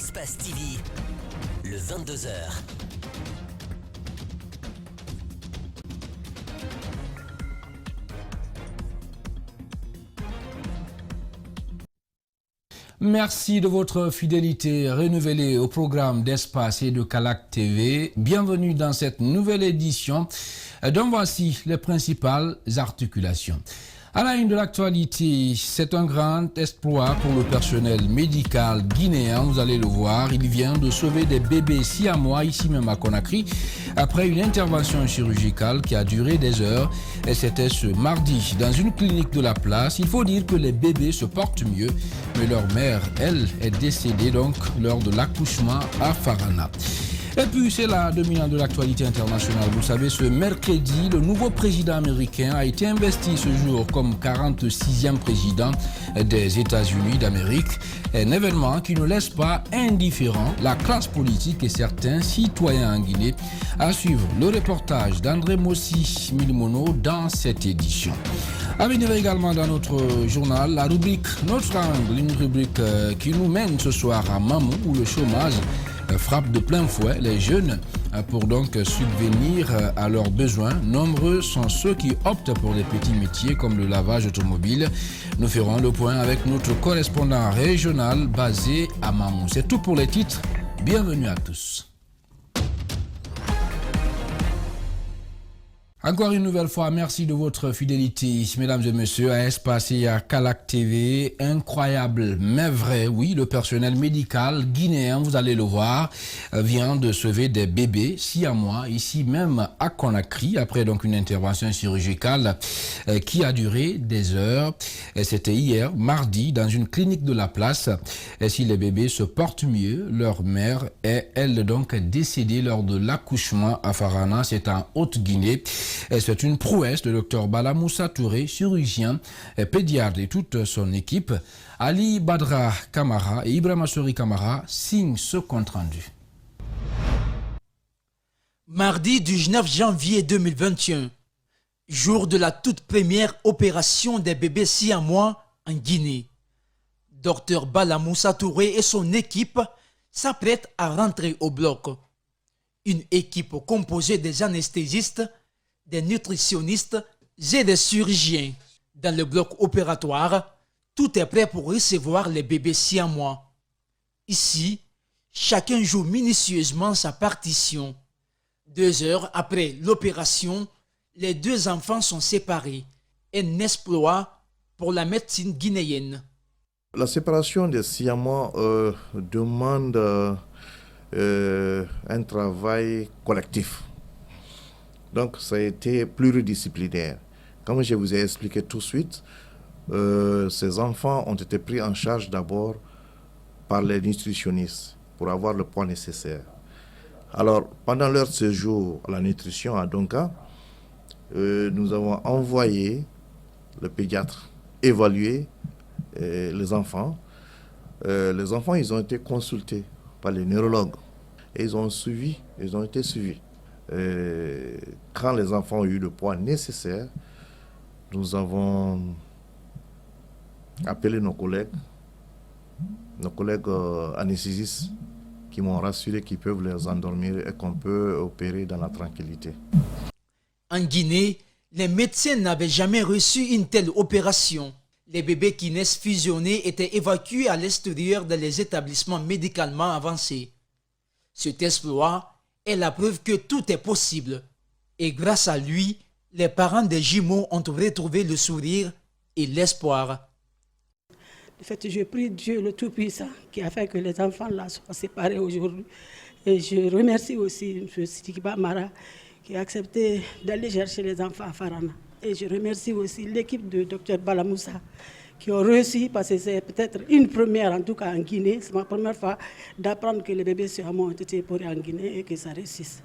Espace TV, le 22h. Merci de votre fidélité renouvelée au programme d'Espace et de Calac TV. Bienvenue dans cette nouvelle édition dont voici les principales articulations. À la une de l'actualité, c'est un grand exploit pour le personnel médical guinéen. Vous allez le voir, il vient de sauver des bébés siamois ici même à Conakry après une intervention chirurgicale qui a duré des heures. Et c'était ce mardi dans une clinique de la place. Il faut dire que les bébés se portent mieux, mais leur mère, elle, est décédée donc lors de l'accouchement à Farana. Et puis, c'est la dominante de l'actualité internationale. Vous savez, ce mercredi, le nouveau président américain a été investi ce jour comme 46e président des États-Unis d'Amérique. Un événement qui ne laisse pas indifférent la classe politique et certains citoyens en Guinée. À suivre le reportage d'André Mossi Milimono dans cette édition. À venir également dans notre journal, la rubrique Notre Angle, une rubrique qui nous mène ce soir à Mamou où le chômage frappe de plein fouet les jeunes pour donc subvenir à leurs besoins. Nombreux sont ceux qui optent pour les petits métiers comme le lavage automobile. Nous ferons le point avec notre correspondant régional basé à Mamou. C'est tout pour les titres. Bienvenue à tous. Encore une nouvelle fois, merci de votre fidélité, mesdames et messieurs, à Espace et à Calac TV. Incroyable, mais vrai, oui, le personnel médical guinéen, vous allez le voir, vient de sauver des bébés siamois, ici même à Conakry, après donc une intervention chirurgicale qui a duré des heures. C'était hier, mardi, dans une clinique de la place. Et si les bébés se portent mieux, leur mère est, elle, donc décédée lors de l'accouchement à Farana, c'est en Haute-Guinée. Et c'est une prouesse de Dr Bala Moussa Touré, chirurgien, pédiatre et toute son équipe. Ali Badra Kamara et Ibrahima Sori Kamara signent ce compte-rendu. Mardi 19 janvier 2021, jour de la toute première opération des bébés siamois en Guinée. Dr Bala Moussa Touré et son équipe s'apprêtent à rentrer au bloc. Une équipe composée des anesthésistes, des nutritionnistes et des chirurgiens. Dans le bloc opératoire, tout est prêt pour recevoir les bébés siamois. Ici, chacun joue minutieusement sa partition. 2 heures après l'opération, les deux enfants sont séparés. Un exploit pour la médecine guinéenne. La séparation des siamois demande un travail collectif. Donc, ça a été pluridisciplinaire. Comme je vous ai expliqué tout de suite, ces enfants ont été pris en charge d'abord par les nutritionnistes pour avoir le poids nécessaire. Alors, pendant leur séjour à la nutrition à Donka, nous avons envoyé le pédiatre évaluer les enfants. Les enfants, ils ont été consultés par les neurologues et ils ont été suivis. Quand les enfants ont eu le poids nécessaire, nous avons appelé nos collègues anesthésistes qui m'ont rassuré qu'ils peuvent les endormir et qu'on peut opérer dans la tranquillité. En Guinée, les médecins n'avaient jamais reçu une telle opération. Les bébés qui naissent fusionnés étaient évacués à l'extérieur dans les établissements médicalement avancés. Cet exploit est la preuve que tout est possible. Et grâce à lui, les parents des jumeaux ont retrouvé le sourire et l'espoir. En fait, je prie Dieu le Tout-Puissant qui a fait que les enfants là soient séparés aujourd'hui. Et je remercie aussi M. Sidikiba Mara qui a accepté d'aller chercher les enfants à Farana. Et je remercie aussi l'équipe de Dr Bala Moussa qui ont réussi, parce que c'est peut-être une première, en tout cas en Guinée. C'est ma première fois d'apprendre que les bébés siamois ont été épaulés en Guinée et que ça réussisse.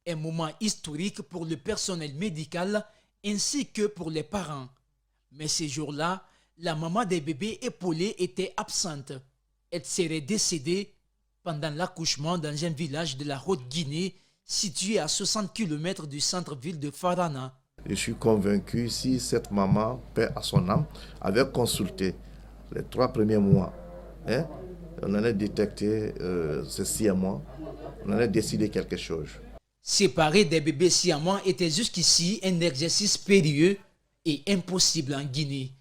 Un moment historique pour le personnel médical ainsi que pour les parents. Mais ces jours-là, la maman des bébés épaulés était absente. Elle serait décédée pendant l'accouchement dans un village de la Haute-Guinée situé à 60 km du centre-ville de Farana. Je suis convaincu, si cette maman, paix à son âme, avait consulté les 3 premiers mois on allait détecter ces siamois, on allait décider quelque chose. Séparer des bébés siamois était jusqu'ici un exercice périlleux et impossible en Guinée.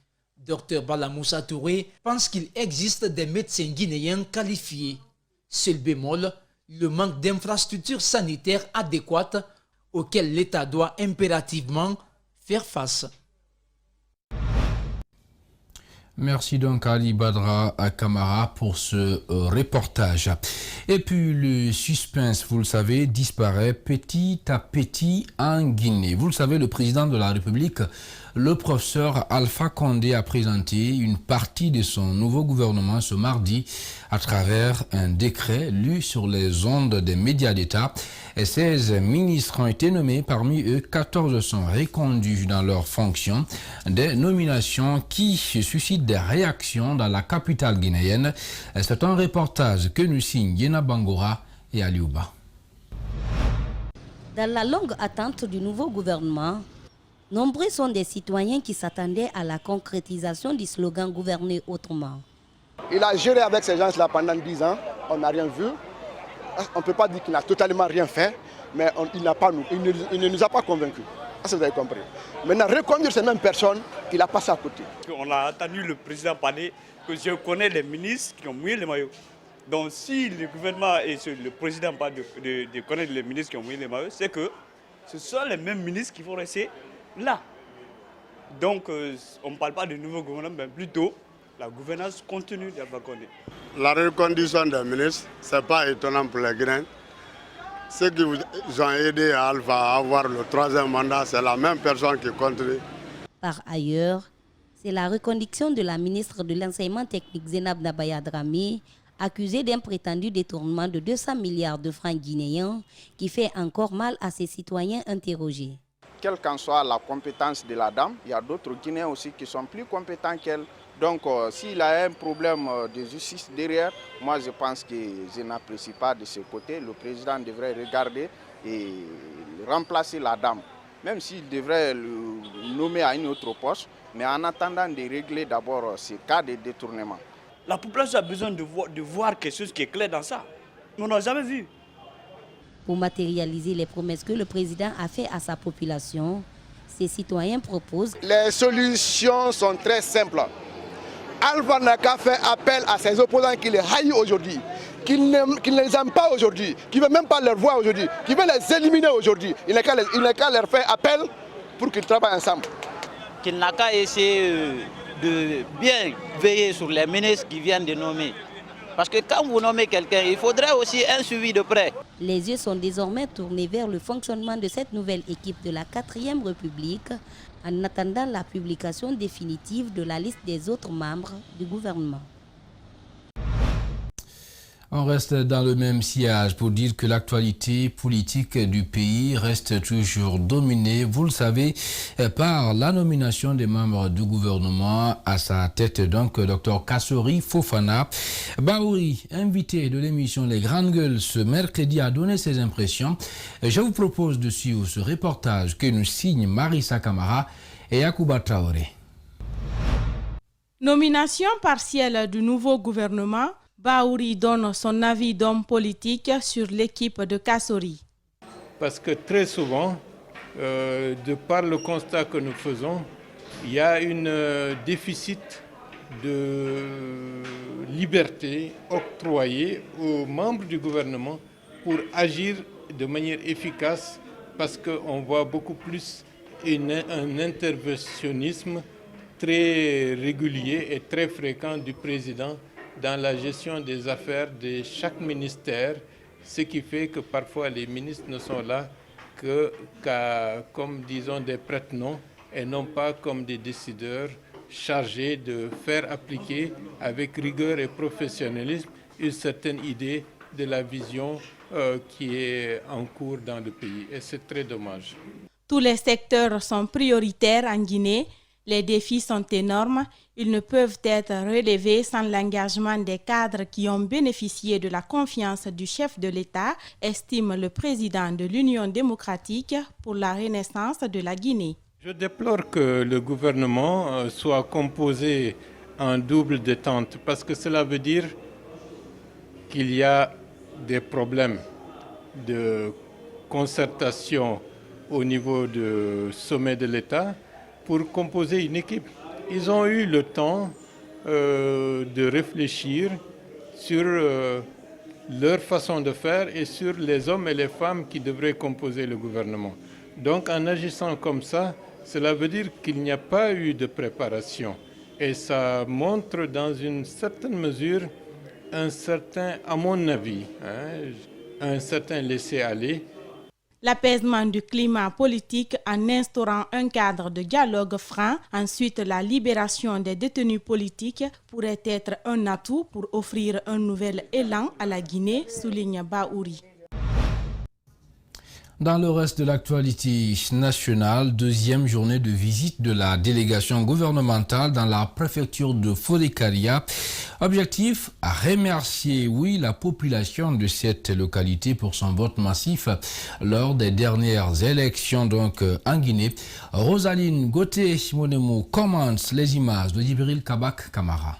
Dr Bala Moussa Touré pense qu'il existe des médecins guinéens qualifiés. Seul bémol, le manque d'infrastructures sanitaires adéquates auxquelles l'État doit impérativement faire face. Merci donc Ali Badra Kamara pour ce reportage. Et puis le suspense, vous le savez, disparaît petit à petit en Guinée. Vous le savez, le président de la République, le professeur Alpha Condé, a présenté une partie de son nouveau gouvernement ce mardi à travers un décret lu sur les ondes des médias d'État. Et 16 ministres ont été nommés, parmi eux 14 sont reconduits dans leurs fonctions. Des nominations qui suscitent des réactions dans la capitale guinéenne. C'est un reportage que nous signent Yena Bangora et Aliouba. Dans la longue attente du nouveau gouvernement, nombreux sont des citoyens qui s'attendaient à la concrétisation du slogan « Gouverner autrement ». Il a géré avec ces gens-là pendant 10 ans, on n'a rien vu. On ne peut pas dire qu'il n'a totalement rien fait, mais il ne nous a pas convaincus. Ça, vous avez compris. Maintenant, reconduire ces mêmes personnes, il a passé à côté. On a entendu le président parler que je connais les ministres qui ont mouillé les maillots. Donc si le gouvernement et le président parle de connaître les ministres qui ont mouillé les maillots, c'est que ce sont les mêmes ministres qui vont rester là. Donc on ne parle pas de nouveau gouvernement, mais plutôt la gouvernance continue d'Alpha Condé. La reconduction des ministres, ce n'est pas étonnant pour les Guinéens. Ceux qui vous ont aidé à Alpha à avoir le 3e mandat, c'est la même personne qui continue. Par ailleurs, c'est la reconduction de la ministre de l'Enseignement technique Zénab Nabaya Dramé, accusée d'un prétendu détournement de 200 milliards de francs guinéens, qui fait encore mal à ses citoyens interrogés. Quelle qu'en soit la compétence de la dame, il y a d'autres Guinéens aussi qui sont plus compétents qu'elle. Donc s'il a un problème de justice derrière, moi je pense que je n'apprécie pas de ce côté. Le président devrait regarder et remplacer la dame, même s'il devrait le nommer à une autre poste, mais en attendant de régler d'abord ces cas de détournement. La population a besoin de voir quelque chose qui est clair dans ça. On n'a jamais vu. Pour matérialiser les promesses que le président a faites à sa population, ses citoyens proposent... Les solutions sont très simples. Alpha n'a qu'à faire appel à ses opposants qui les haïssent aujourd'hui, qui ne les aiment pas aujourd'hui, qui ne veulent même pas leur voir aujourd'hui, qui veulent les éliminer aujourd'hui. Il n'a qu'à leur faire appel pour qu'ils travaillent ensemble. Qu'il n'a qu'à essayer de bien veiller sur les ministres qui viennent de nommer. Parce que quand vous nommez quelqu'un, il faudrait aussi un suivi de près. Les yeux sont désormais tournés vers le fonctionnement de cette nouvelle équipe de la 4e République en attendant la publication définitive de la liste des autres membres du gouvernement. On reste dans le même sillage pour dire que l'actualité politique du pays reste toujours dominée, vous le savez, par la nomination des membres du gouvernement à sa tête, donc Dr Kassori Fofana. Baouri, invité de l'émission Les Grandes Gueules ce mercredi, a donné ses impressions. Je vous propose de suivre ce reportage que nous signe Marissa Kamara et Yacouba Traoré. Nomination partielle du nouveau gouvernement. Baouri donne son avis d'homme politique sur l'équipe de Kassori. Parce que très souvent, de par le constat que nous faisons, il y a un déficit de liberté octroyée aux membres du gouvernement pour agir de manière efficace, parce qu'on voit beaucoup plus un interventionnisme très régulier et très fréquent du président dans la gestion des affaires de chaque ministère, ce qui fait que parfois les ministres ne sont là que comme disons des prête-noms et non pas comme des décideurs chargés de faire appliquer avec rigueur et professionnalisme une certaine idée de la vision qui est en cours dans le pays. Et c'est très dommage. Tous les secteurs sont prioritaires en Guinée. Les défis sont énormes. Ils ne peuvent être relevés sans l'engagement des cadres qui ont bénéficié de la confiance du chef de l'État, estime le président de l'Union démocratique pour la renaissance de la Guinée. Je déplore que le gouvernement soit composé en double détente, parce que cela veut dire qu'il y a des problèmes de concertation au niveau du sommet de l'État pour composer une équipe. Ils ont eu le temps de réfléchir sur leur façon de faire et sur les hommes et les femmes qui devraient composer le gouvernement. Donc en agissant comme ça, cela veut dire qu'il n'y a pas eu de préparation. Et ça montre dans une certaine mesure un certain, à mon avis, un certain laisser-aller. L'apaisement du climat politique en instaurant un cadre de dialogue franc, ensuite la libération des détenus politiques pourrait être un atout pour offrir un nouvel élan à la Guinée, souligne Baouri. Dans le reste de l'actualité nationale, deuxième journée de visite de la délégation gouvernementale dans la préfecture de Forêt-Karia. Objectif, remercier, la population de cette localité pour son vote massif lors des dernières élections en Guinée. Rosaline Gauthier-Monemo commente les images de Djibril Kabak Kamara.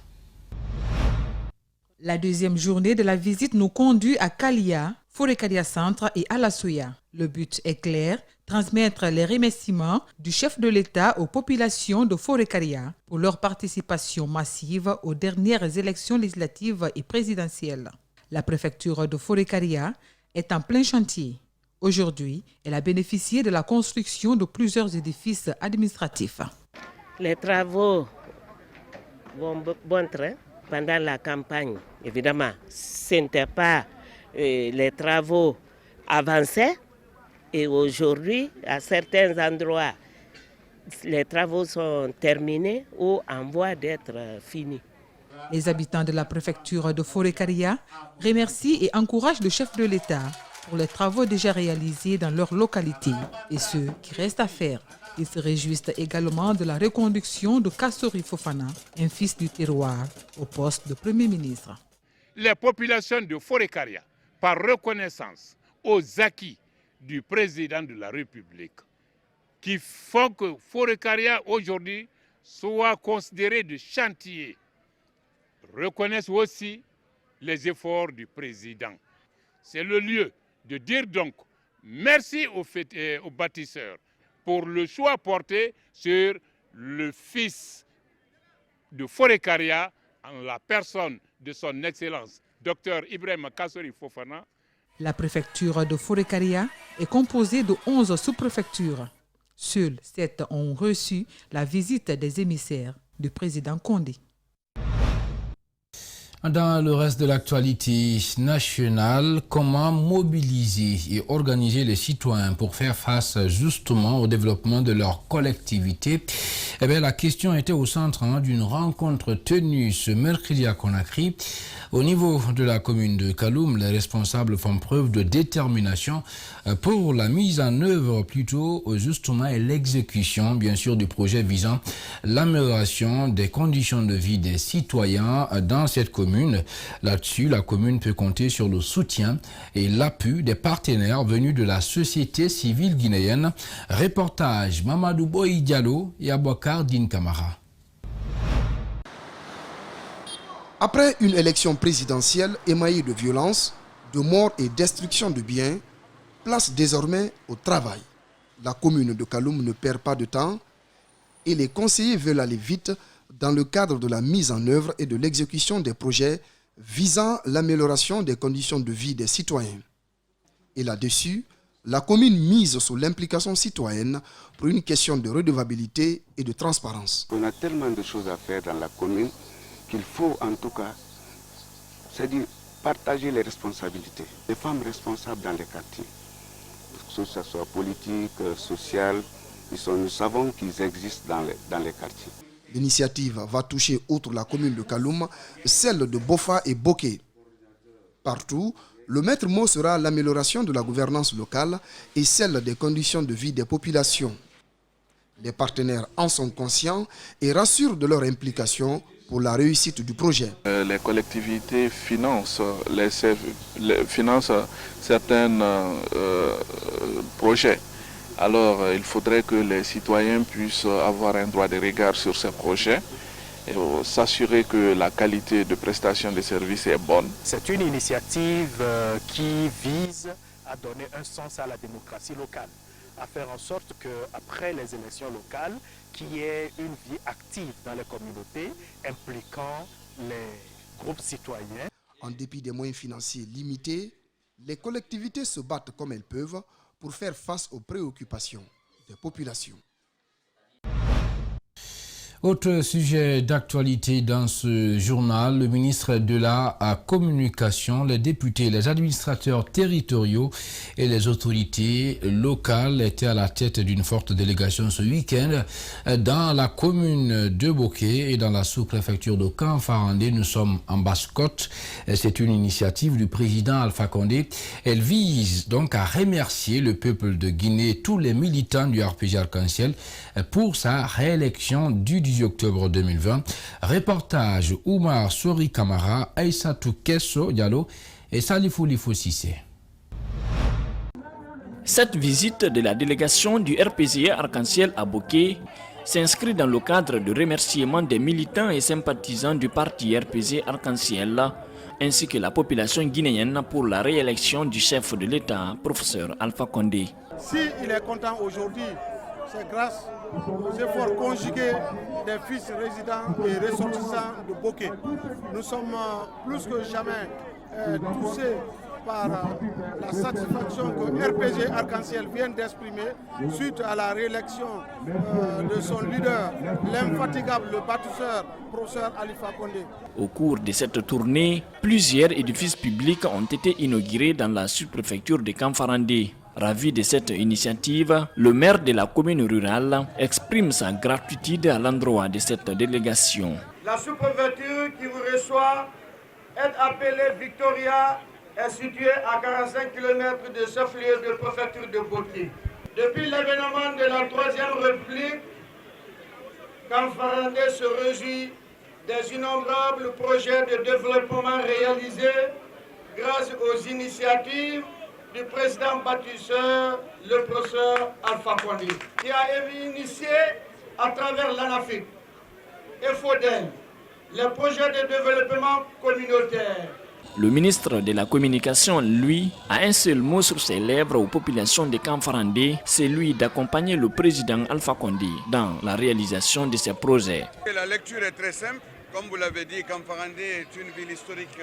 La deuxième journée de la visite nous conduit à Kalia, Forêt-Karia Centre et Alassoya. Le but est clair, transmettre les remerciements du chef de l'État aux populations de Forêt-Karia pour leur participation massive aux dernières élections législatives et présidentielles. La préfecture de Forêt-Karia est en plein chantier. Aujourd'hui, elle a bénéficié de la construction de plusieurs édifices administratifs. Les travaux vont bon train pendant la campagne. Évidemment, ce n'était pas les travaux avancés. Et aujourd'hui, à certains endroits, les travaux sont terminés ou en voie d'être finis. Les habitants de la préfecture de Forêt-Karia remercient et encouragent le chef de l'État pour les travaux déjà réalisés dans leur localité et ceux qui restent à faire. Ils se réjouissent également de la reconduction de Kassori Fofana, un fils du terroir, au poste de Premier ministre. Les populations de Forêt-Karia, par reconnaissance aux acquis du président de la République, qui font que Forêt-Karia aujourd'hui soit considéré de chantier, reconnaissent aussi les efforts du président. C'est le lieu de dire donc merci aux bâtisseurs pour le choix porté sur le fils de Forêt-Karia en la personne de son Excellence, Dr Ibrahim Kassori Fofana. La préfecture de Forêt-Karia est composée de 11 sous-préfectures. Seules 7 ont reçu la visite des émissaires du président Condé. Dans le reste de l'actualité nationale, comment mobiliser et organiser les citoyens pour faire face justement au développement de leur collectivité? La question était au centre d'une rencontre tenue ce mercredi à Conakry. Au niveau de la commune de Kaloum, les responsables font preuve de détermination pour la mise en œuvre plutôt justement et l'exécution bien sûr du projet visant l'amélioration des conditions de vie des citoyens dans cette commune. Là-dessus, la commune peut compter sur le soutien et l'appui des partenaires venus de la société civile guinéenne. Reportage Mamadou Boy Diallo et Abouakar Din Kamara. Après une élection présidentielle émaillée de violence, de morts et destruction de biens, place désormais au travail. La commune de Kaloum ne perd pas de temps et les conseillers veulent aller vite dans le cadre de la mise en œuvre et de l'exécution des projets visant l'amélioration des conditions de vie des citoyens. Et là-dessus, la commune mise sur l'implication citoyenne pour une question de redevabilité et de transparence. On a tellement de choses à faire dans la commune qu'il faut en tout cas, c'est-à-dire partager les responsabilités. Les femmes responsables dans les quartiers, que ce soit politique, social, nous savons qu'ils existent dans les quartiers. L'initiative va toucher, outre la commune de Kaloum, celle de Bofa et Boké. Partout, le maître mot sera l'amélioration de la gouvernance locale et celle des conditions de vie des populations. Les partenaires en sont conscients et rassurent de leur implication pour la réussite du projet. Les collectivités financent certains projets. Alors il faudrait que les citoyens puissent avoir un droit de regard sur ces projets s'assurer que la qualité de prestation des services est bonne. C'est une initiative qui vise à donner un sens à la démocratie locale, à faire en sorte qu'après les élections locales, qu'il y ait une vie active dans les communautés impliquant les groupes citoyens. En dépit des moyens financiers limités, les collectivités se battent comme elles peuvent pour faire face aux préoccupations des populations. Autre sujet d'actualité dans ce journal, le ministre de la Communication, les députés, les administrateurs territoriaux et les autorités locales étaient à la tête d'une forte délégation ce week-end dans la commune de Boké et dans la sous-préfecture de Kamfarandé. Nous sommes en Basse-Côte. C'est une initiative du président Alpha Condé. Elle vise donc à remercier le peuple de Guinée et tous les militants du RPG Arc-en-Ciel pour sa réélection du 18 octobre 2020. Reportage Oumar Sori Kamara, Aïssatou Kesso Diallo et Salifou Lifou Sissé. Cette visite de la délégation du RPG Arc-en-Ciel à Boké s'inscrit dans le cadre de remerciements des militants et sympathisants du parti RPG Arc-en-Ciel ainsi que la population guinéenne pour la réélection du chef de l'État, professeur Alpha Condé. Si il est content aujourd'hui, c'est grâce aux efforts conjugués des fils résidents et ressortissants de Boké. Nous sommes plus que jamais touchés par la satisfaction que RPG Arc-en-Ciel vient d'exprimer suite à la réélection de son leader, l'infatigable bâtisseur, professeur Alpha Condé. Au cours de cette tournée, plusieurs édifices publics ont été inaugurés dans la sous-préfecture de Kamfarandé. Ravi de cette initiative, le maire de la commune rurale exprime sa gratitude à l'endroit de cette délégation. La sous-préfecture qui vous reçoit est appelée Victoria, est située à 45 km de chef-lieu de préfecture de Boké. Depuis l'événement de la Troisième République, Kamfarandé se réjouit des innombrables projets de développement réalisés grâce aux initiatives du président bâtisseur, le professeur Alpha Condé, qui a initié à travers l'ANAFIC et FODEL les projets de développement communautaire. Le ministre de la Communication, lui, a un seul mot sur ses lèvres aux populations de Kamfarandé, celui d'accompagner le président Alpha Condé dans la réalisation de ses projets. La lecture est très simple. Comme vous l'avez dit, Kamfarandé est une ville historique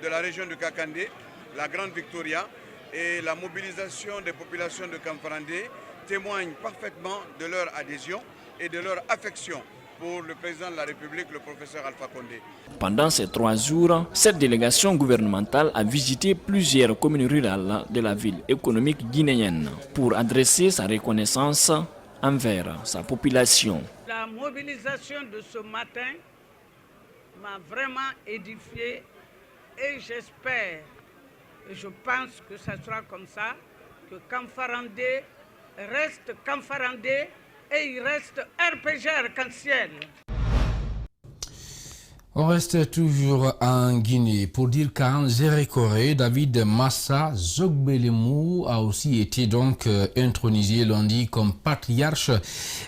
de la région de Kakandé, la Grande Victoria. Et la mobilisation des populations de Kamfarandé témoigne parfaitement de leur adhésion et de leur affection pour le président de la République, le professeur Alpha Condé. Pendant ces 3 jours, cette délégation gouvernementale a visité plusieurs communes rurales de la ville économique guinéenne pour adresser sa reconnaissance envers sa population. La mobilisation de ce matin m'a vraiment édifié et j'espère, et je pense que ça sera comme ça, que Kamfarandé reste Kamfarandé et il reste RPG Arc-en-Ciel. On reste toujours en Guinée pour dire qu'en Zérékoré, David Massa Zogbelemou a aussi été donc intronisé lundi comme patriarche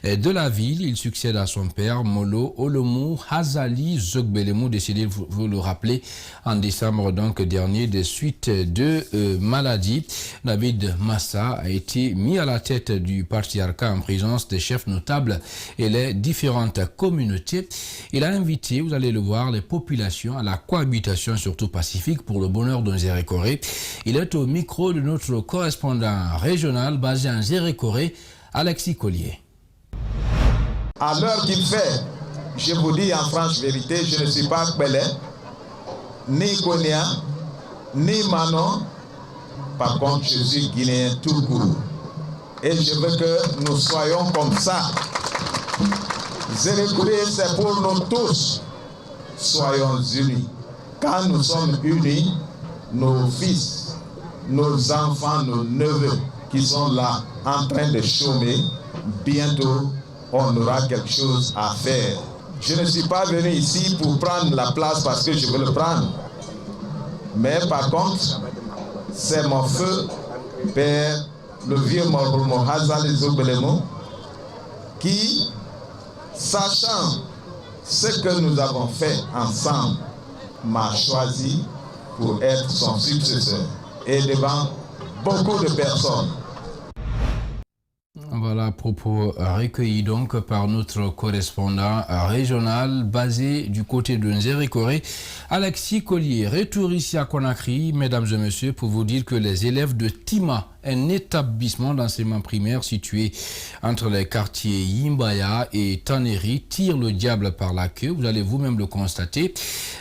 de la ville. Il succède à son père Molo Olomou Hazali Zogbelemou, décédé, vous le rappelez, en décembre donc dernier des suites de maladie. David Massa a été mis à la tête du patriarcat en présence des chefs notables et les différentes communautés. Il a invité, vous allez le voir, les populations à la cohabitation surtout pacifique pour le bonheur d'un Zérékoré. Il est au micro de notre correspondant régional basé en Zérékoré, Alexis Collier. À l'heure qu'il fait, je vous dis en franche vérité, je ne suis pas Belé, ni Konia, ni Manon. Par contre, je suis Guinéen tout court. Et je veux que nous soyons comme ça. Zérékoré, c'est pour nous tous. Soyons unis. Quand nous sommes unis, nos fils, nos enfants, nos neveux qui sont là en train de chômer, bientôt on aura quelque chose à faire. Je ne suis pas venu ici pour prendre la place parce que je veux le prendre. Mais par contre, c'est mon feu, père, le vieux Moromo Hazali Zogbelemou, qui, sachant ce que nous avons fait ensemble m'a choisi pour être son successeur et devant beaucoup de personnes. Voilà, propos recueillis donc par notre correspondant régional basé du côté de Nzérékoré, Alexis Collier. Retour ici à Conakry, mesdames et messieurs, pour vous dire que les élèves de Tima, un établissement d'enseignement primaire situé entre les quartiers Yimbaya et Taneri, tirent le diable par la queue. Vous allez vous-même le constater.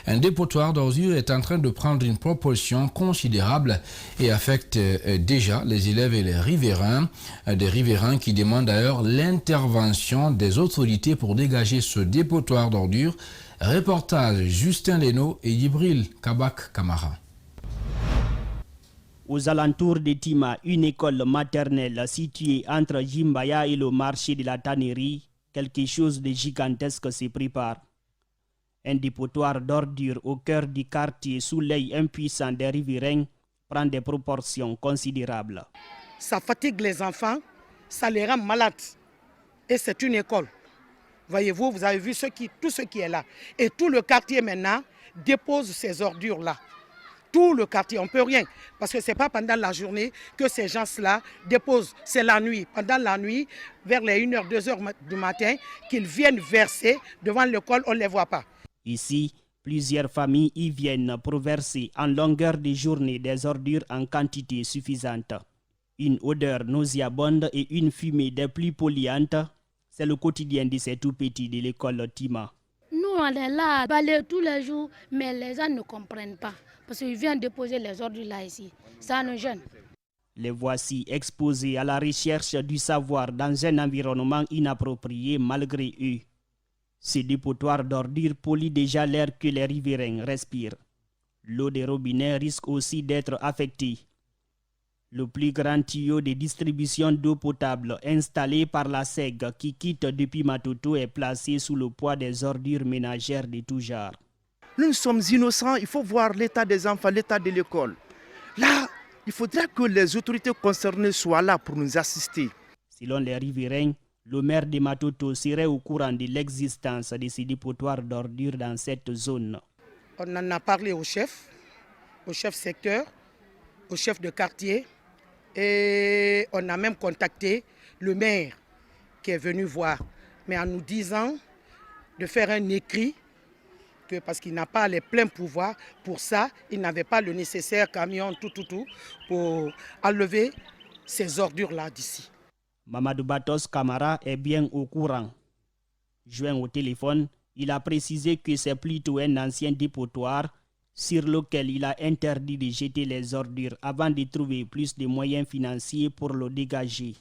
Un dépotoir d'ordures est en train de prendre une proportion considérable et affecte déjà les élèves et les riverains. Des riverains qui demandent d'ailleurs l'intervention des autorités pour dégager ce dépotoir d'ordures. Reportage Justin Leno et Yibril Kabak Kamara. Aux alentours de Tima, une école maternelle située entre Jimbaya et le marché de la tannerie, quelque chose de gigantesque se prépare. Un dépotoir d'ordures au cœur du quartier sous l'œil impuissant des riverains prend des proportions considérables. Ça fatigue les enfants, ça les rend malades. Et c'est une école. Voyez-vous, vous avez vu tout ce qui est là. Et tout le quartier maintenant dépose ces ordures-là. Tout le quartier, on ne peut rien. Parce que ce n'est pas pendant la journée que ces gens-là déposent. C'est la nuit. Pendant la nuit, vers les 1h, 2h du matin, qu'ils viennent verser devant l'école, on ne les voit pas. Ici, plusieurs familles y viennent pour verser en longueur de journée des ordures en quantité suffisante. Une odeur nauséabonde et une fumée des plus polluantes, c'est le quotidien de ces tout-petits de l'école Tima. Nous, on est là à balayer tous les jours, mais les gens ne comprennent pas. Parce qu'ils viennent déposer les ordures là ici. Ça nous gêne. Les voici exposés à la recherche du savoir dans un environnement inapproprié malgré eux. Ces dépotoirs d'ordures polluent déjà l'air que les riverains respirent. L'eau des robinets risque aussi d'être affectée. Le plus grand tuyau de distribution d'eau potable installé par la SEG qui quitte depuis Matoto est placé sous le poids des ordures ménagères de tout genre. Nous sommes innocents, il faut voir l'état des enfants, l'état de l'école. Là, il faudrait que les autorités concernées soient là pour nous assister. Selon les riverains, le maire de Matoto serait au courant de l'existence de ces dépotoirs d'ordures dans cette zone. On en a parlé au chef secteur, au chef de quartier et on a même contacté le maire qui est venu voir. Mais en nous disant de faire un écrit que parce qu'il n'a pas les pleins pouvoirs, pour ça, il n'avait pas le nécessaire camion, tout, pour enlever ces ordures-là d'ici. Mamadou Batos Kamara est bien au courant. Joint au téléphone, il a précisé que c'est plutôt un ancien dépotoir sur lequel il a interdit de jeter les ordures avant de trouver plus de moyens financiers pour le dégager.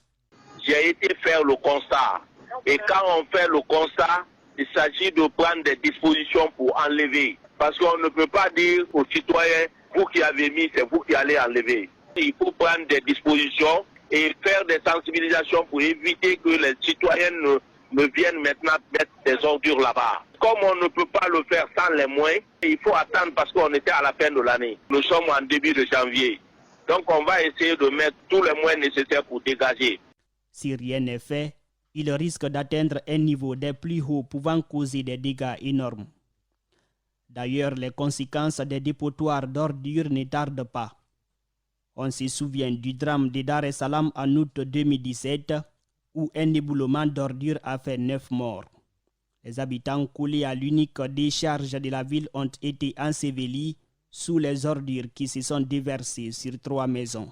J'ai été faire le constat. Et quand on fait le constat, il s'agit de prendre des dispositions pour enlever. Parce qu'on ne peut pas dire aux citoyens, vous qui avez mis, c'est vous qui allez enlever. Il faut prendre des dispositions et faire des sensibilisations pour éviter que les citoyens ne viennent maintenant mettre des ordures là-bas. Comme on ne peut pas le faire sans les moyens, il faut attendre parce qu'on était à la fin de l'année. Nous sommes en début de janvier. Donc on va essayer de mettre tous les moyens nécessaires pour dégager. Si rien n'est fait, il risque d'atteindre un niveau des plus hauts pouvant causer des dégâts énormes. D'ailleurs, les conséquences des dépotoirs d'ordures ne tardent pas. On se souvient du drame de Dar es Salaam en août 2017 où un éboulement d'ordures a fait 9 morts. Les habitants collés à l'unique décharge de la ville ont été ensevelis sous les ordures qui se sont déversées sur 3 maisons.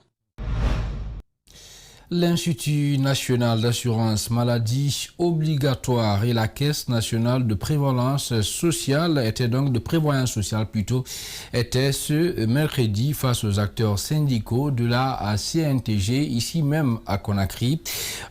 L'Institut national d'assurance maladie obligatoire et la Caisse nationale de prévoyance sociale étaient ce mercredi face aux acteurs syndicaux de la CNTG ici même à Conakry.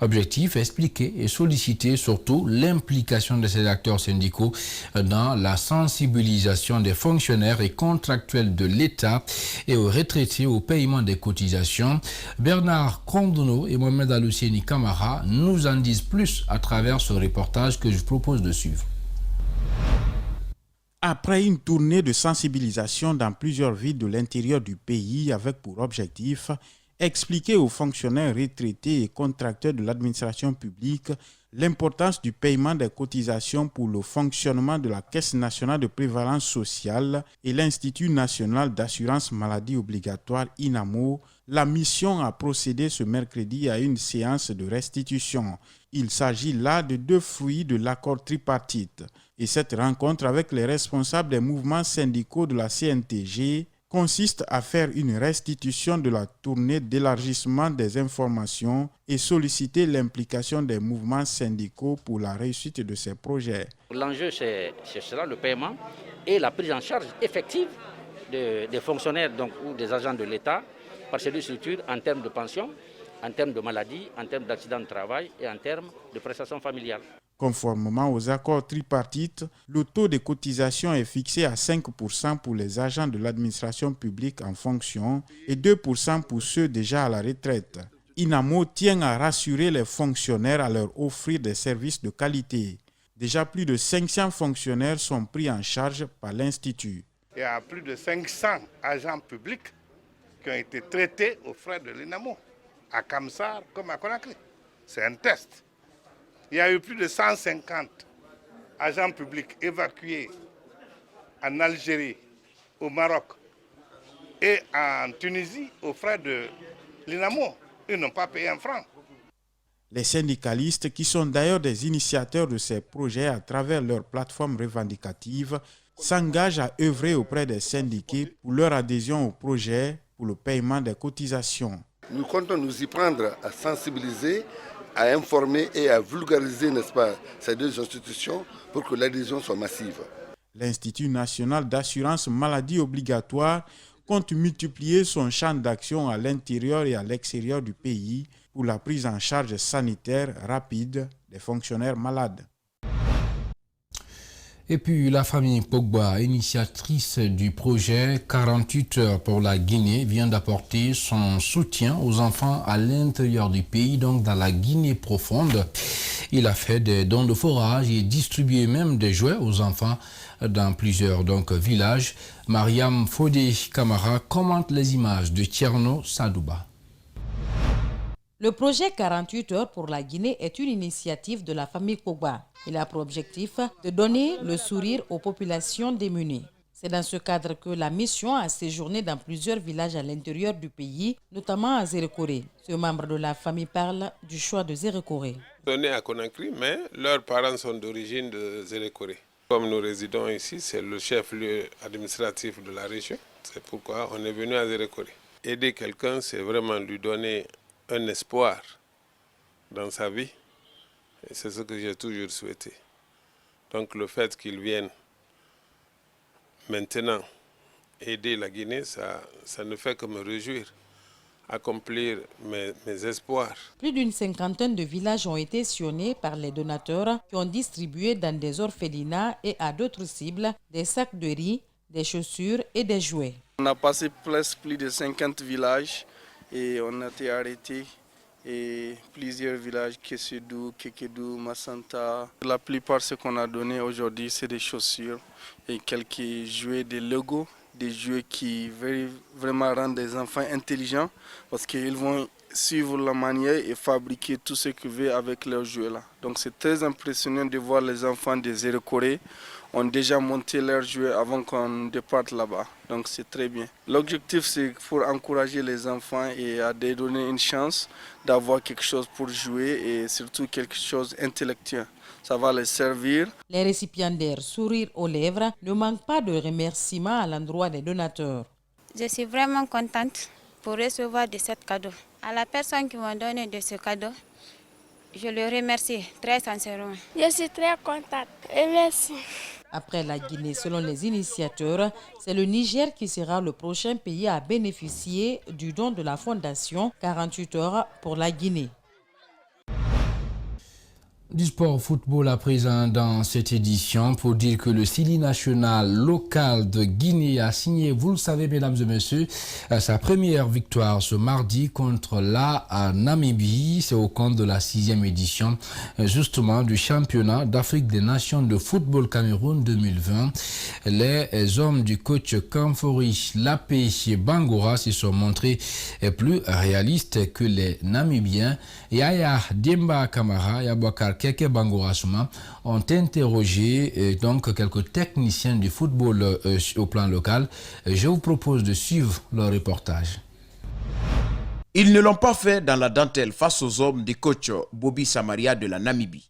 Objectif, expliquer et solliciter surtout l'implication de ces acteurs syndicaux dans la sensibilisation des fonctionnaires et contractuels de l'État et aux retraités au paiement des cotisations. Bernard Kondono et Mohamed Aloussieni Kamara nous en disent plus à travers ce reportage que je propose de suivre. Après une tournée de sensibilisation dans plusieurs villes de l'intérieur du pays avec pour objectif expliquer aux fonctionnaires retraités et contracteurs de l'administration publique l'importance du paiement des cotisations pour le fonctionnement de la Caisse nationale de prévalence sociale et l'Institut national d'assurance maladie obligatoire INAMO, la mission a procédé ce mercredi à une séance de restitution. Il s'agit là de 2 fruits de l'accord tripartite. Et cette rencontre avec les responsables des mouvements syndicaux de la CNTG consiste à faire une restitution de la tournée d'élargissement des informations et solliciter l'implication des mouvements syndicaux pour la réussite de ces projets. L'enjeu, c'est cela, le paiement et la prise en charge effective des fonctionnaires ou des agents de l'État par ces 2 structures en termes de pension, en termes de maladie, en termes d'accident de travail et en termes de prestations familiales. Conformément aux accords tripartites, le taux de cotisation est fixé à 5% pour les agents de l'administration publique en fonction et 2% pour ceux déjà à la retraite. INAMO tient à rassurer les fonctionnaires à leur offrir des services de qualité. Déjà plus de 500 fonctionnaires sont pris en charge par l'Institut. Il y a plus de 500 agents publics qui ont été traités aux frais de l'INAMO, à Kamsar comme à Conakry. C'est un test. Il y a eu plus de 150 agents publics évacués en Algérie, au Maroc et en Tunisie aux frais de l'INAMO. Ils n'ont pas payé un franc. Les syndicalistes, qui sont d'ailleurs des initiateurs de ces projets à travers leur plateforme revendicative, s'engagent à œuvrer auprès des syndiqués pour leur adhésion au projet pour le paiement des cotisations. Nous comptons nous y prendre à sensibiliser, à informer et à vulgariser, n'est-ce pas, ces 2 institutions pour que l'adhésion soit massive. L'Institut national d'assurance maladie obligatoire compte multiplier son champ d'action à l'intérieur et à l'extérieur du pays pour la prise en charge sanitaire rapide des fonctionnaires malades. Et puis la famille Pogba, initiatrice du projet 48 heures pour la Guinée, vient d'apporter son soutien aux enfants à l'intérieur du pays, donc dans la Guinée profonde. Il a fait des dons de forage et distribué même des jouets aux enfants dans plusieurs villages. Mariam Fodé Kamara commente les images de Tcherno Sadouba. Le projet 48 heures pour la Guinée est une initiative de la famille Pogba. Il a pour objectif de donner le sourire aux populations démunies. C'est dans ce cadre que la mission a séjourné dans plusieurs villages à l'intérieur du pays, notamment à Zérékoré. Ce membre de la famille parle du choix de Zérékoré. On est né à Conakry, mais leurs parents sont d'origine de Zérékoré. Comme nous résidons ici, c'est le chef-lieu administratif de la région. C'est pourquoi on est venu à Zérékoré. Aider quelqu'un, c'est vraiment lui donner un espoir dans sa vie. Et c'est ce que j'ai toujours souhaité. Donc le fait qu'ils viennent maintenant aider la Guinée, ça ne fait que me réjouir, accomplir mes espoirs. Plus d'une 50aine de villages ont été sillonnés par les donateurs qui ont distribué dans des orphelinats et à d'autres cibles des sacs de riz, des chaussures et des jouets. On a passé presque plus de 50 villages et on a été arrêtés. Et plusieurs villages, Kessedou, Kekedou, Massanta. La plupart de ce qu'on a donné aujourd'hui, c'est des chaussures et quelques jouets, des Lego, des jouets qui vraiment rendent des enfants intelligents parce qu'ils vont suivre la manière et fabriquer tout ce qu'ils veulent avec leurs jouets-là. Donc c'est très impressionnant de voir les enfants des Zérékoré ont déjà monté leurs jouets avant qu'on départe là-bas. Donc c'est très bien. L'objectif, c'est pour encourager les enfants et à leur donner une chance d'avoir quelque chose pour jouer et surtout quelque chose d'intellectuel. Ça va les servir. Les récipiendaires, sourire aux lèvres, ne manquent pas de remerciements à l'endroit des donateurs. Je suis vraiment contente pour recevoir de ce cadeau. À la personne qui m'a donné de ce cadeau, je le remercie très sincèrement. Je suis très contente et merci. Après la Guinée, selon les initiateurs, c'est le Niger qui sera le prochain pays à bénéficier du don de la Fondation 48 heures pour la Guinée. Du sport football à présent dans cette édition pour dire que le Sili national local de Guinée a signé, vous le savez mesdames et messieurs, sa première victoire ce mardi contre la Namibie. C'est au compte de la 6e édition justement du championnat d'Afrique des Nations de football Cameroun 2020. Les hommes du coach Kamfori Lapé Bangora se sont montrés plus réalistes que les Namibiens. Yaya Demba Kamara, Yabouakar Keke Bangourassouma ont interrogé donc quelques techniciens du football au plan local. Je vous propose de suivre leur reportage. Ils ne l'ont pas fait dans la dentelle face aux hommes du coach Bobby Samaria de la Namibie.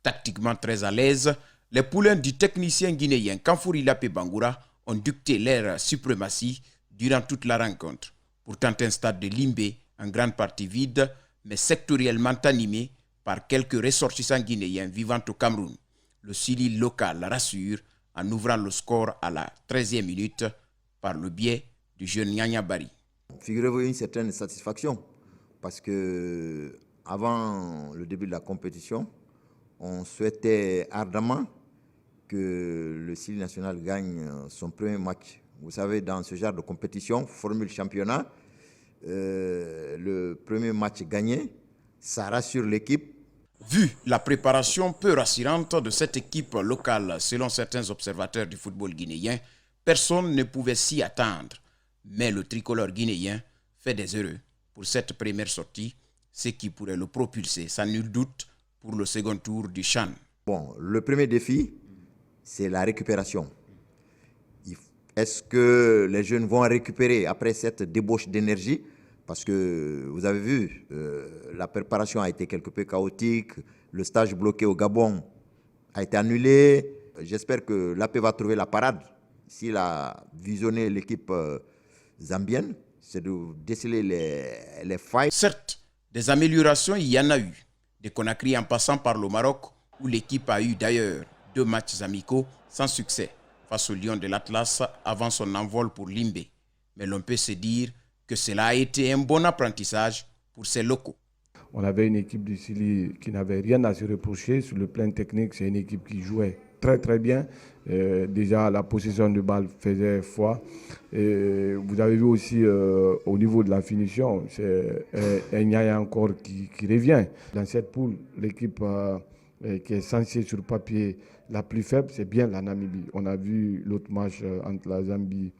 Tactiquement très à l'aise, les poulains du technicien guinéen Kamfouri Lapé Bangoura ont dicté leur suprématie durant toute la rencontre. Pourtant, un stade de Limbé, en grande partie vide, mais sectoriellement animé par quelques ressortissants guinéens vivant au Cameroun. Le Sili local rassure en ouvrant le score à la 13e minute par le biais du jeune Nyanya Bari. Figurez-vous une certaine satisfaction parce que avant le début de la compétition, on souhaitait ardemment que le Sili national gagne son premier match. Vous savez, dans ce genre de compétition, formule championnat, le premier match gagné, ça rassure l'équipe. Vu la préparation peu rassurante de cette équipe locale, selon certains observateurs du football guinéen, personne ne pouvait s'y attendre. Mais le tricolore guinéen fait des heureux pour cette première sortie, ce qui pourrait le propulser, sans nul doute, pour le second tour du CHAN. Bon, le premier défi, c'est la récupération. Est-ce que les jeunes vont récupérer après cette débauche d'énergie? Parce que vous avez vu, la préparation a été quelque peu chaotique. Le stage bloqué au Gabon a été annulé. J'espère que l'AP va trouver la parade. S'il a visionné l'équipe zambienne, c'est de déceler les failles. Certes, des améliorations, il y en a eu. De Conakry en passant par le Maroc, où l'équipe a eu d'ailleurs 2 matchs amicaux sans succès face au Lion de l'Atlas avant son envol pour Limbé. Mais l'on peut se dire que cela a été un bon apprentissage pour ces locaux. On avait une équipe du Sili qui n'avait rien à se reprocher. Sur le plan technique, c'est une équipe qui jouait très très bien. Déjà, la possession de balle faisait foi. Et vous avez vu aussi au niveau de la finition, c'est Nyanya encore qui revient. Dans cette poule, l'équipe qui est censée sur papier la plus faible, c'est bien la Namibie. On a vu l'autre match entre la Zambie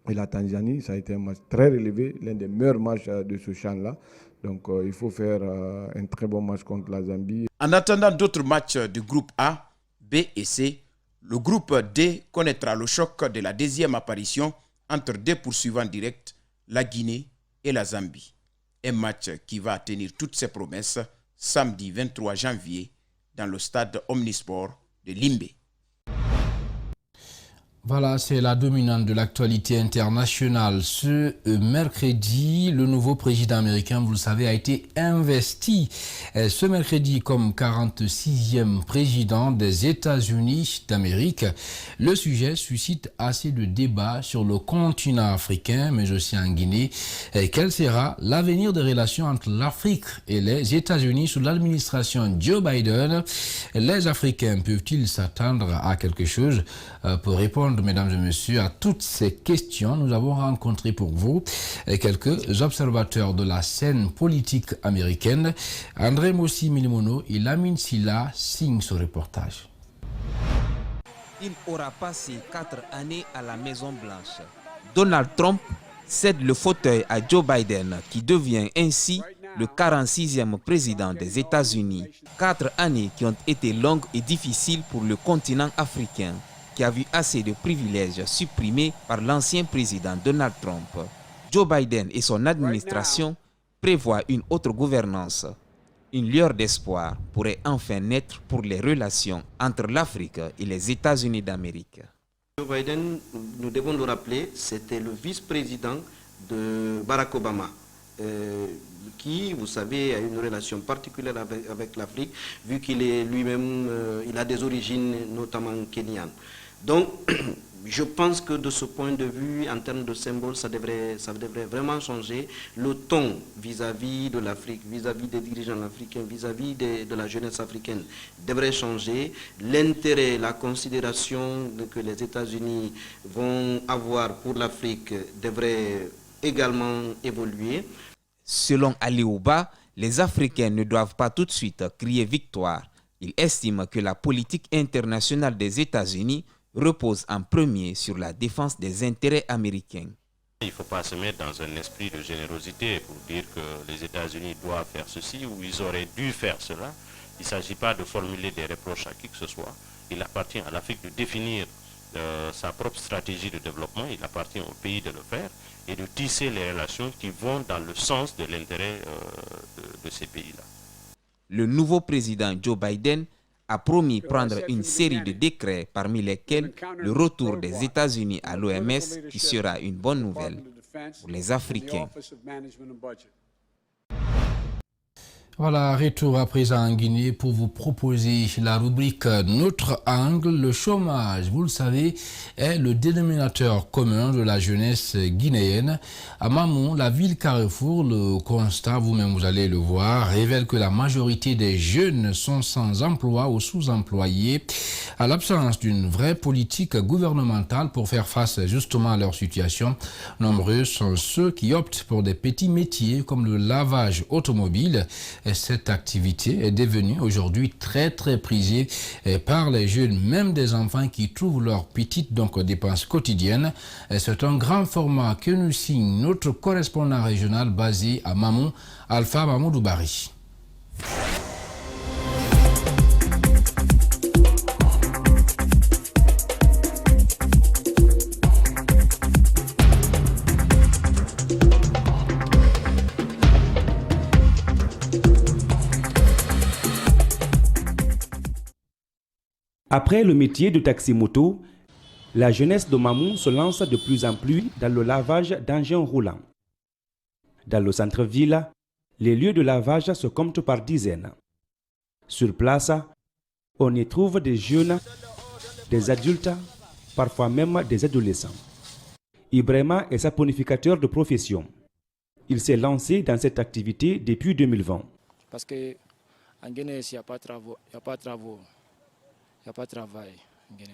et la Tanzanie. Ça a été un match très relevé, l'un des meilleurs matchs de ce champ-là. Donc il faut faire un très bon match contre la Zambie. En attendant d'autres matchs du groupe A, B et C, le groupe D connaîtra le choc de la deuxième apparition entre 2 poursuivants directs, la Guinée et la Zambie. Un match qui va tenir toutes ses promesses samedi 23 janvier dans le stade Omnisport de Limbé. Voilà, c'est la dominante de l'actualité internationale. Ce mercredi, le nouveau président américain, vous le savez, a été investi ce mercredi comme 46e président des États-Unis d'Amérique. Le sujet suscite assez de débats sur le continent africain, mais aussi en Guinée. Quel sera l'avenir des relations entre l'Afrique et les États-Unis sous l'administration Joe Biden? Les Africains peuvent-ils s'attendre à quelque chose? Pour répondre, mesdames et messieurs, à toutes ces questions, nous avons rencontré pour vous quelques observateurs de la scène politique américaine. André Mossi Milimono et Lamine Silla signent ce reportage. Il aura passé 4 années à la Maison-Blanche. Donald Trump cède le fauteuil à Joe Biden, qui devient ainsi le 46e président des États-Unis. 4 années qui ont été longues et difficiles pour le continent africain, qui a vu assez de privilèges supprimés par l'ancien président Donald Trump. Joe Biden et son administration prévoient une autre gouvernance. Une lueur d'espoir pourrait enfin naître pour les relations entre l'Afrique et les États-Unis d'Amérique. Joe Biden, nous devons le rappeler, c'était le vice-président de Barack Obama, qui, vous savez, a une relation particulière avec l'Afrique, vu qu'il est lui-même, il a des origines notamment kenyanes. Donc, je pense que de ce point de vue, en termes de symboles, ça devrait vraiment changer. Le ton vis-à-vis de l'Afrique, vis-à-vis des dirigeants africains, vis-à-vis de la jeunesse africaine devrait changer. L'intérêt, la considération que les États-Unis vont avoir pour l'Afrique devrait également évoluer. Selon Ali Ouba, les Africains ne doivent pas tout de suite crier victoire. Il estime que la politique internationale des États-Unis repose en premier sur la défense des intérêts américains. Il ne faut pas se mettre dans un esprit de générosité pour dire que les États-Unis doivent faire ceci ou ils auraient dû faire cela. Il ne s'agit pas de formuler des reproches à qui que ce soit. Il appartient à l'Afrique de définir sa propre stratégie de développement. Il appartient au pays de le faire et de tisser les relations qui vont dans le sens de l'intérêt de ces pays-là. Le nouveau président Joe Biden a promis prendre une série de décrets, parmi lesquels le retour des États-Unis à l'OMS, qui sera une bonne nouvelle pour les Africains. Voilà, retour à présent en Guinée pour vous proposer la rubrique Notre angle. Le chômage, vous le savez, est le dénominateur commun de la jeunesse guinéenne. À Mamou, la ville Carrefour, le constat, vous-même vous allez le voir, révèle que la majorité des jeunes sont sans emploi ou sous-employés. À l'absence d'une vraie politique gouvernementale pour faire face justement à leur situation, nombreux sont ceux qui optent pour des petits métiers comme le lavage automobile. Et cette activité est devenue aujourd'hui très prisée par les jeunes, même des enfants qui trouvent leurs petites dépenses quotidiennes. C'est un grand format que nous signe notre correspondant régional basé à Mamou, Alpha Mamoudou Bari. Après le métier de taxi-moto, la jeunesse de Mamou se lance de plus en plus dans le lavage d'engins roulants. Dans le centre-ville, les lieux de lavage se comptent par dizaines. Sur place, on y trouve des jeunes, des adultes, parfois même des adolescents. Ibrahima est saponificateur de profession. Il s'est lancé dans cette activité depuis 2020. Parce qu'en Guinée, il n'y a pas de travail. Il n'y a pas de travail en Guinée.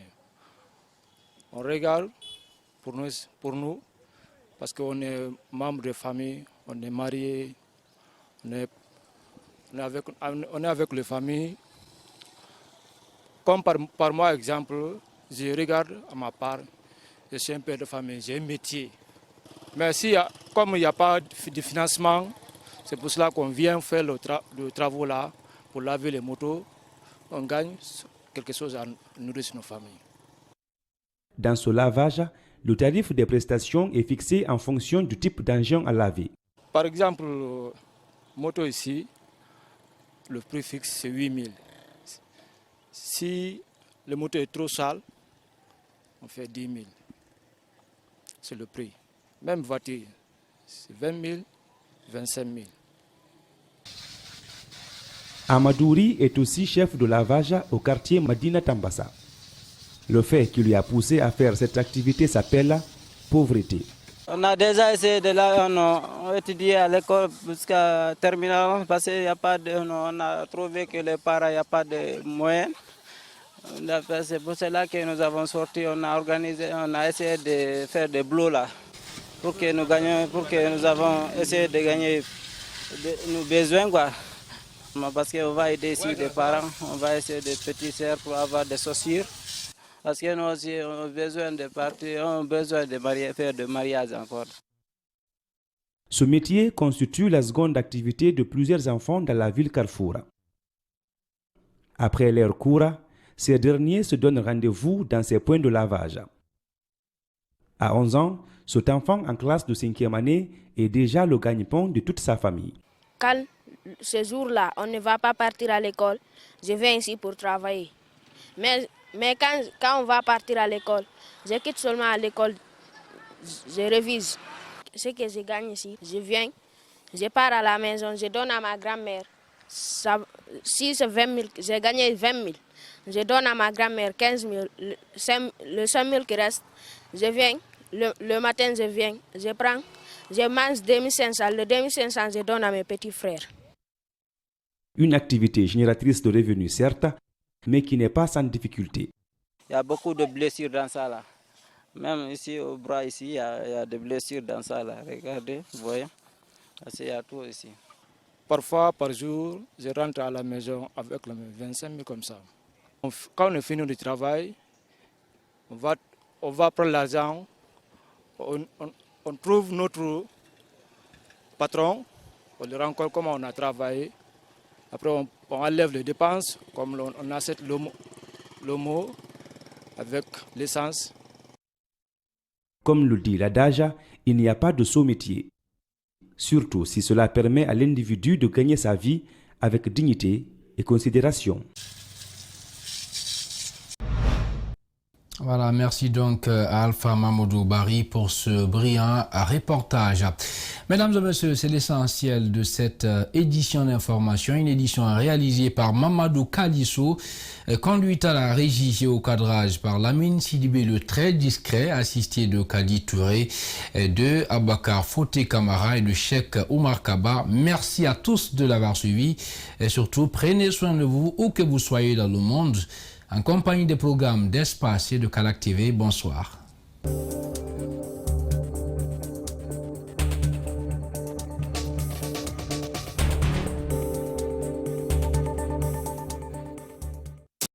On regarde pour nous parce qu'on est membre de famille, on est marié, on est avec les familles. Comme par moi, exemple, je regarde à ma part, je suis un père de famille, j'ai un métier. Mais comme il n'y a pas de financement, c'est pour cela qu'on vient faire le travail là, pour laver les motos, on gagne quelque chose à nourrir nos familles. Dans ce lavage, le tarif des prestations est fixé en fonction du type d'engin à laver. Par exemple, moto ici, le prix fixe c'est 8 000. Si le moto est trop sale, on fait 10 000. C'est le prix. Même voiture, c'est 20 000, 25 000. Amadouri est aussi chef de lavage au quartier Madina Tambassa. Le fait qui lui a poussé à faire cette activité s'appelle pauvreté. On a déjà essayé de là, on a étudié à l'école jusqu'à terminale parce qu'il n'y a pas de, on a trouvé que les parents, il n'y a pas de moyens. C'est pour cela que nous avons sorti, on a organisé, on a essayé de faire des blocs là pour que nous gagnions, pour que nous avons essayé de gagner nos besoins quoi. Parce qu'on va aider ici les parents, on va essayer des petits sœurs pour avoir des chaussures. Parce que nous aussi on a besoin de partir, on a besoin de faire de mariage encore. Ce métier constitue la seconde activité de plusieurs enfants dans la ville Carrefour. Après leur cours, ces derniers se donnent rendez-vous dans ces points de lavage. À 11 ans, cet enfant en classe de 5e année est déjà le gagne-pain de toute sa famille. Quand ce jour-là, on ne va pas partir à l'école, je viens ici pour travailler. Mais quand on va partir à l'école, je quitte seulement à l'école, je révise. Ce que je gagne ici, je viens, je pars à la maison, je donne à ma grand-mère. Si c'est 20 000, j'ai gagné 20 000. Je donne à ma grand-mère 15 000. Le 5 000 qui reste, je viens, le matin je viens, je prends, je mange 2500. Le 2500, je donne à mes petits frères. Une activité génératrice de revenus, certes, mais qui n'est pas sans difficulté. Il y a beaucoup de blessures dans ça là. Même ici au bras, ici, il y a des blessures dans ça là. Regardez, vous voyez, il y a tout ici. Parfois, par jour, je rentre à la maison avec les 25 000 comme ça. Quand on finit le travail, on va prendre l'argent, on trouve notre patron, on le rencontre comment on a travaillé. Après, on enlève les dépenses, comme on achète l'homo avec l'essence. Comme le dit l'adage, il n'y a pas de sot métier. Surtout si cela permet à l'individu de gagner sa vie avec dignité et considération. Voilà, merci donc à Alpha Mamadou Bari pour ce brillant reportage. Mesdames et messieurs, c'est l'essentiel de cette édition d'information, une édition réalisée par Mamadou Kalisso, conduite à la régie et au cadrage par Lamine Sidibé, le très discret, assisté de Kadi Touré, de Abakar Foté Kamara et de Cheikh Oumar Kaba. Merci à tous de l'avoir suivi et surtout prenez soin de vous où que vous soyez dans le monde. En compagnie des programmes d'Espace et de Calac TV, bonsoir.